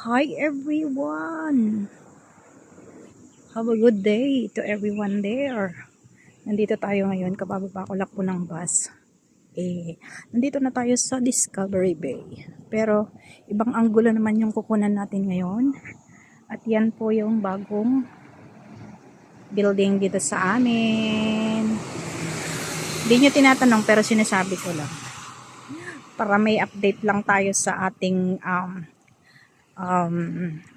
Hi everyone! Have a good day to everyone there. Nandito tayo ngayon, kabababa ko lang po ng bus. Nandito na tayo sa Discovery Bay. Pero, ibang anggulo naman yung kukunan natin ngayon. At yan po yung bagong building dito sa amin. Hindi nyo tinatanong pero sinasabi ko lang. Para may update lang tayo sa ating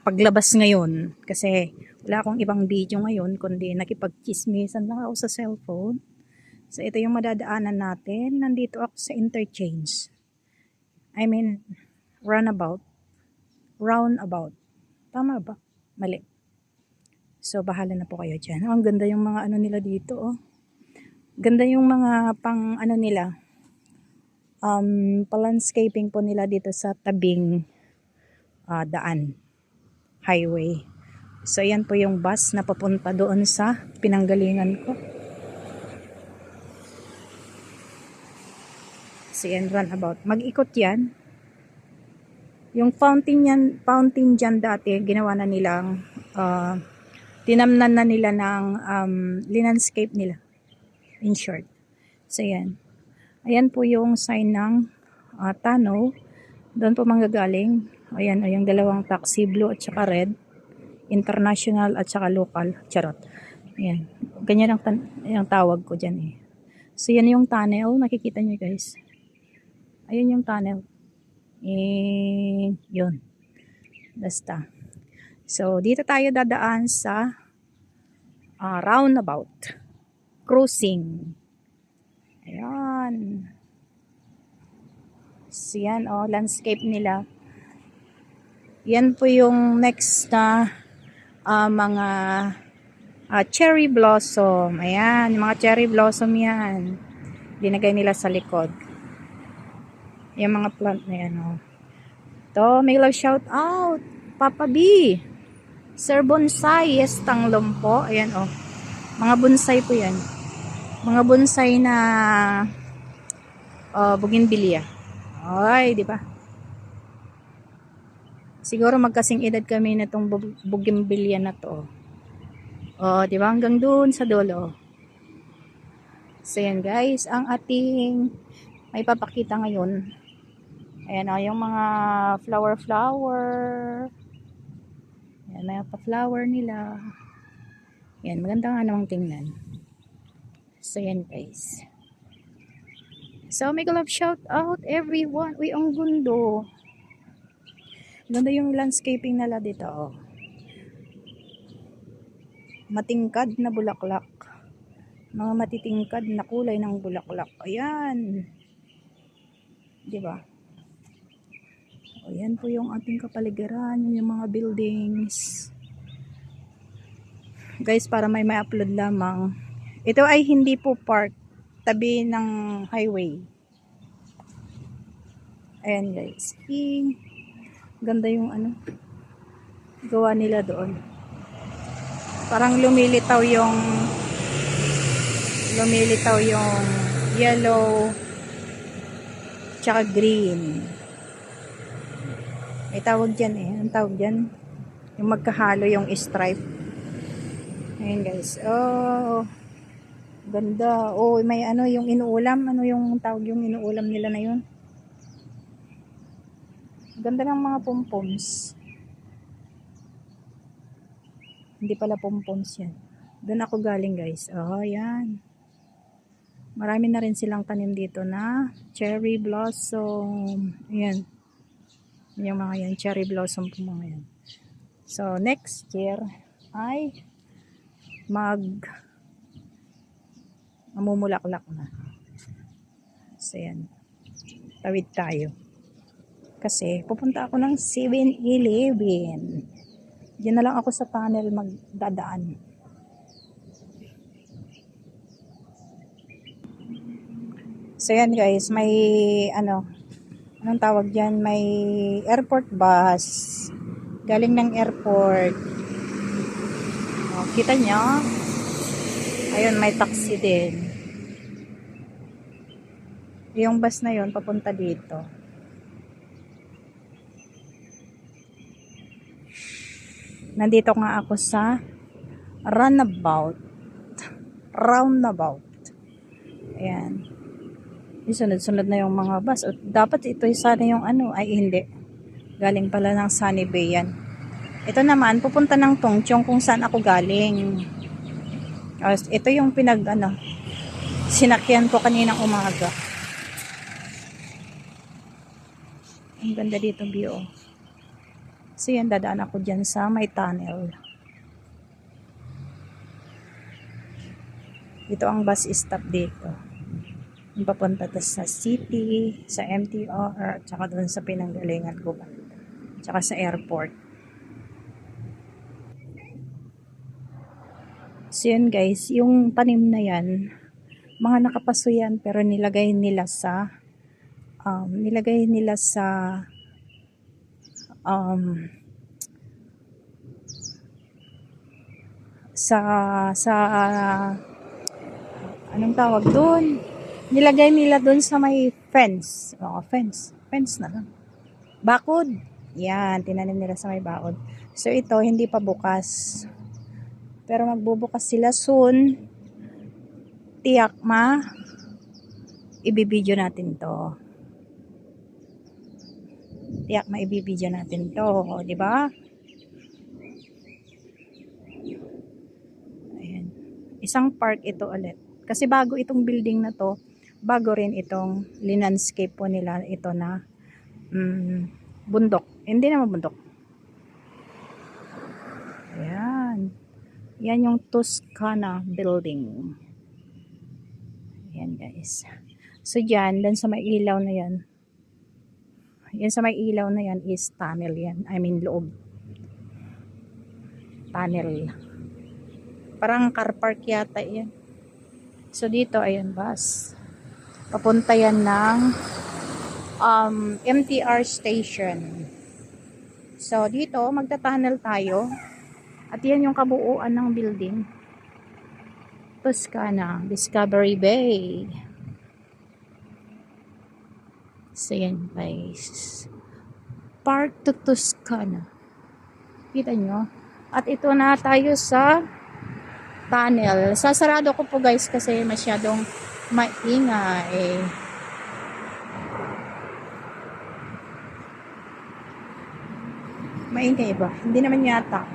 paglabas ngayon kasi wala akong ibang video ngayon kundi nakipagchismisan lang ako sa cellphone. So ito yung madadaanan natin. Nandito ako sa interchange. I mean roundabout. Tama ba? Mali. So bahala na po kayo dyan. Ang ganda yung mga ano nila dito, oh. Ganda yung mga pang ano nila, pa-landscaping po nila dito sa tabing daan, highway. So yan po yung bus na papunta doon sa pinanggalingan ko. So yan, runabout. Mag-ikot yan. Yung fountain dyan dati, ginawa na nilang, tinamnan na nila ng landscape nila. In short. So yan. Ayan po yung sign ng tunnel. Doon po manggagaling. Ayan, yung dalawang taxi, blue at saka red. International at saka local. Charot. Ayan. Ganyan ang tawag ko dyan eh. So yan yung tunnel. Nakikita nyo guys. Ayun yung tunnel. Yun. Basta. So dito tayo dadaan sa roundabout. Cruising. Ayan. So yan landscape nila. Yan po yung next na mga cherry blossom. Ayan, yung mga cherry blossom yan. Dinagay nila sa likod. Yung mga plant na yan, oh. Ito, may love shout out. Papa B. Sir Bonsai, yes, tanglom po. Ayan, oh. Mga bonsai po yan. Mga bonsai na bougainvillea. Ay, di ba? Siguro magkasing edad kami na itong bougainvillea na to. Di ba? Hanggang doon sa dulo. So, yan guys. Ang ating may papakita ngayon. Ayan yung mga flower. Ayan, may pa-flower nila. Ayan, maganda nga namang tingnan. So, yan guys. So, make a love shout out everyone. Uy, ang gundo. Ganda yung landscaping nila dito, oh. Matingkad na bulaklak. Mga matitingkad na kulay ng bulaklak. Ayan. Diba? O, yan po yung ating kapaligiran. Yung mga buildings. Guys, para may upload lamang. Ito ay hindi po park. Tabi ng highway. Ayan guys. Ganda yung gawa nila doon. Parang lumilitaw yung yellow tsaka green. May tawag dyan eh. Ang tawag dyan? Yung magkahalo yung stripe. Ayan guys. Oh, ganda. Oh, may yung inuulam. Ano yung tawag yung inuulam nila na yun? Ganda ng mga pompoms. Hindi pala pompoms yan. Doon ako galing guys. Oh, yan. Marami na rin silang tanim dito na cherry blossom. Ayan. Yung mga yan. Cherry blossom po mga yan. So, next year ay mamumulaklak na. So, yan. Tawid tayo. Kasi, pupunta ako ng 7-Eleven. Diyan na lang ako sa tunnel magdadaan. So yan guys, may anong tawag dyan? May airport bus. Galing ng airport. Kita nyo? Ayun, may taxi din. Yung bus na yun, papunta dito. Nandito nga ako sa runabout. Roundabout. Ayan. Sunod-sunod na yung mga bus. O, dapat ito sana yung ano. Ay, hindi. Galing pala ng Sunny Bay yan. Ito naman, pupunta ng Tongchong kung saan ako galing. Ito yung sinakyan ko kaninang umaga. Ang ganda dito view. So yan, dadaan ako dyan sa may tunnel. Ito ang bus stop dito. Yung papunta sa city, sa MTR, at saka doon sa pinanggalingan ko. Tsaka sa airport. So yun guys, yung tanim na yan, mga nakapaso yan pero nilagay nila sa um, sa anong tawag doon? Nilagay nila doon sa may fence. Fence na lang. Bakod. Yan, tinanim nila sa may bakod. So ito, hindi pa bukas. Pero magbubukas sila soon. Tiyak ibibideo natin to. Tiyak ibibideo natin to. O, diba? Ayan. Isang park ito ulit. Kasi bago itong building na to, bago rin itong landscape po nila ito na bundok. Hindi naman bundok. Ayan. Yan yung Toscana building. Ayan guys. So dyan, dan sa may ilaw na yan. Yan sa may ilaw na yan is tunnel yan. I mean loob. Tunnel. Parang car park yata yan. So dito, ayan bus. Papunta yan ng MTR station. So dito, magta-tunnel tayo. At yan yung kabuuan ng building. Toscana, Discovery Bay. So yan guys. Park to Toscana. Kita nyo? At ito na tayo sa tunnel. Sasarado ko po guys kasi masyadong maingay. Maingay ba? Hindi naman yata.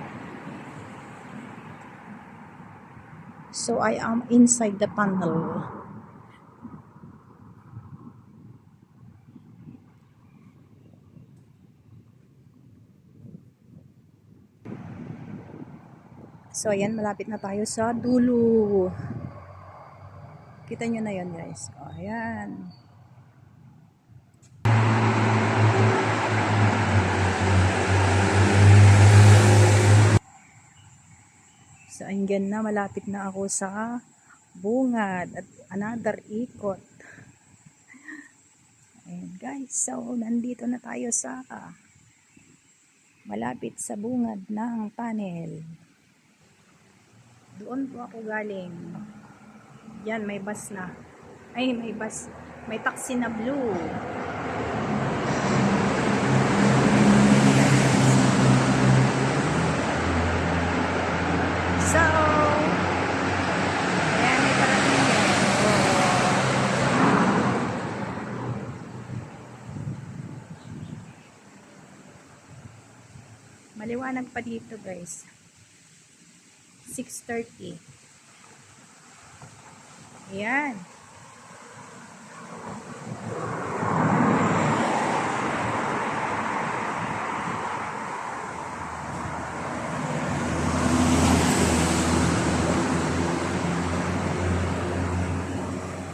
So I am inside the tunnel. So ayan, malapit na tayo sa dulo. Kita nyo na yun guys. O, ayan. So ayan na, malapit na ako sa bungad at another ikot. Ayan guys, so nandito na tayo sa malapit sa bungad ng tunnel. Doon po ako galing. Yan, may bus na. Ay, may bus. May taxi na blue. So, ayan, may parating yan. Maliwanag pa dito guys. 6:30. Ayan.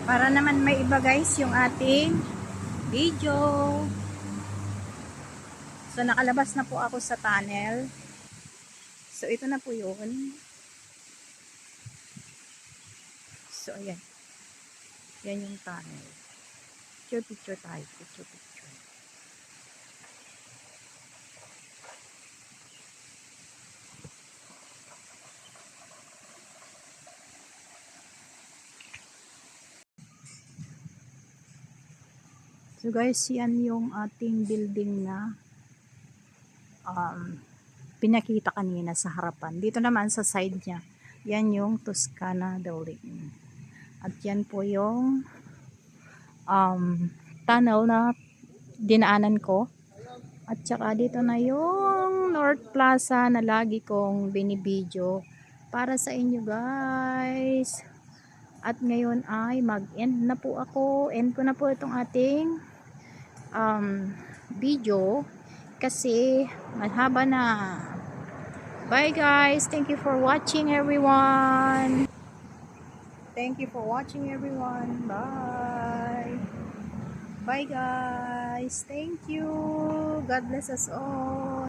Para naman may iba guys yung ating video. So nakalabas na po ako sa tunnel. So ito na po yun. So ayan. Yan yung tunnel. Picture tayo. Picture. So guys, yan yung ating building na pinakita kanina sa harapan. Dito naman sa side niya, yan yung Toscana building. At yan po yung tunnel na dinaanan ko. At saka dito na yung North Plaza na lagi kong binibidyo para sa inyo guys. At ngayon ay mag-end na po ako. End ko na po itong ating video kasi mahaba na. Bye guys. Thank you for watching everyone. Thank you for watching everyone. Bye. Bye guys. Thank you. God bless us all.